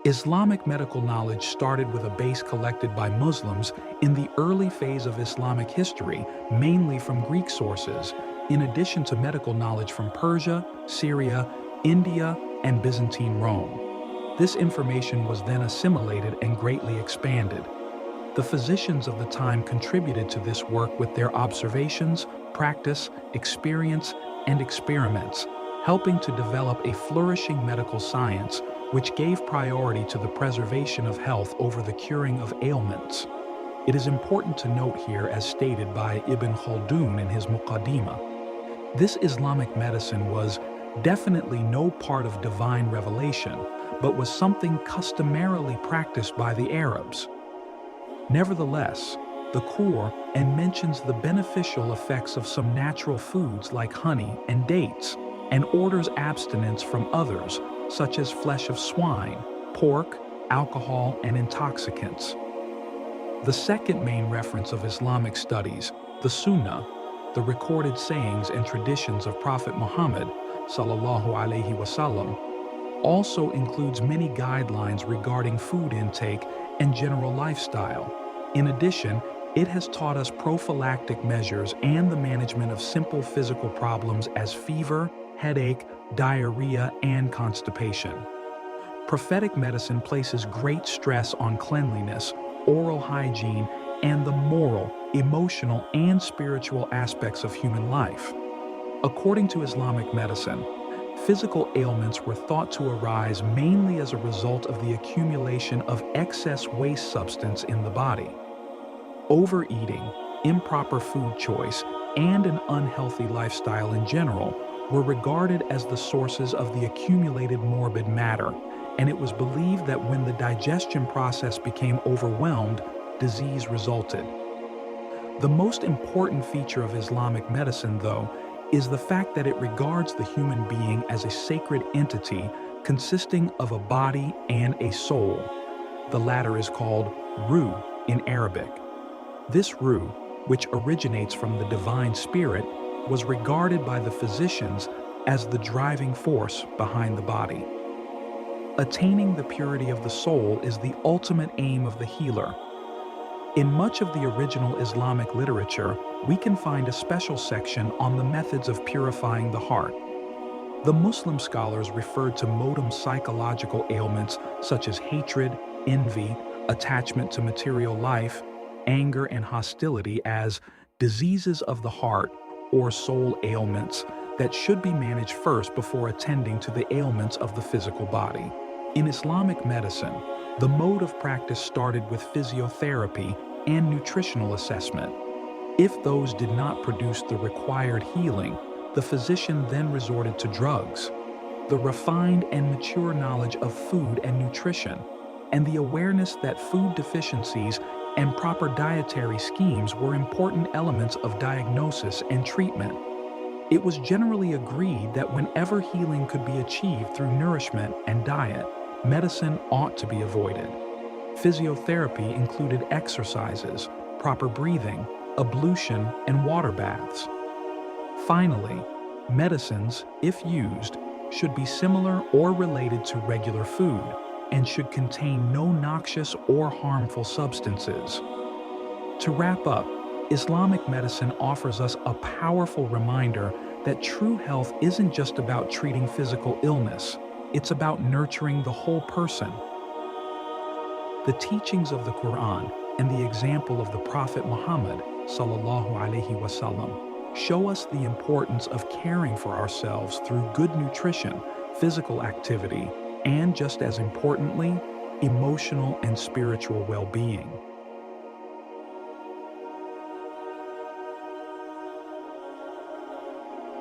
Islamic medical knowledge started with a base collected by Muslims in the early phase of Islamic history, mainly from Greek sources, in addition to medical knowledge from Persia, Syria, India, and Byzantine Rome. This information was then assimilated and greatly expanded. The physicians of the time contributed to this work with their observations, practice, experience, and experiments, helping to develop a flourishing medical science which gave priority to the preservation of health over the curing of ailments. It is important to note here, as stated by Ibn Khaldun in his Muqaddimah, this Islamic medicine was definitely no part of divine revelation, but was something customarily practiced by the Arabs. Nevertheless, the Qur'an mentions the beneficial effects of some natural foods like honey and dates, and orders abstinence from others, such as flesh of swine, pork, alcohol, and intoxicants. The second main reference of Islamic studies, the Sunnah, the recorded sayings and traditions of Prophet Muhammad, sallallahu alaihi wasallam, also includes many guidelines regarding food intake and general lifestyle. In addition, it has taught us prophylactic measures and the management of simple physical problems as fever, headache, diarrhea, and constipation. Prophetic medicine places great stress on cleanliness, oral hygiene, and the moral, emotional, and spiritual aspects of human life. According to Islamic medicine, physical ailments were thought to arise mainly as a result of the accumulation of excess waste substance in the body. Overeating, improper food choice, and an unhealthy lifestyle in general were regarded as the sources of the accumulated morbid matter, and it was believed that when the digestion process became overwhelmed, disease resulted. The most important feature of Islamic medicine, though, is the fact that it regards the human being as a sacred entity consisting of a body and a soul. The latter is called ruh in Arabic. This ruh, which originates from the divine spirit, was regarded by the physicians as the driving force behind the body. Attaining the purity of the soul is the ultimate aim of the healer. In much of the original Islamic literature, we can find a special section on the methods of purifying the heart. The Muslim scholars referred to modern psychological ailments such as hatred, envy, attachment to material life, anger, and hostility as diseases of the heart or soul ailments that should be managed first before attending to the ailments of the physical body. In Islamic medicine, the mode of practice started with physiotherapy and nutritional assessment. If those did not produce the required healing, the physician then resorted to drugs. The refined and mature knowledge of food and nutrition, and the awareness that food deficiencies and proper dietary schemes were important elements of diagnosis and treatment. It was generally agreed that whenever healing could be achieved through nourishment and diet, medicine ought to be avoided. Physiotherapy included exercises, proper breathing, ablution, and water baths. Finally, medicines, if used, should be similar or related to regular food, and should contain no noxious or harmful substances. To wrap up, Islamic medicine offers us a powerful reminder that true health isn't just about treating physical illness, it's about nurturing the whole person. The teachings of the Qur'an and the example of the Prophet Muhammad sallallahu alaihi wasallam show us the importance of caring for ourselves through good nutrition, physical activity, and just as importantly, emotional and spiritual well-being.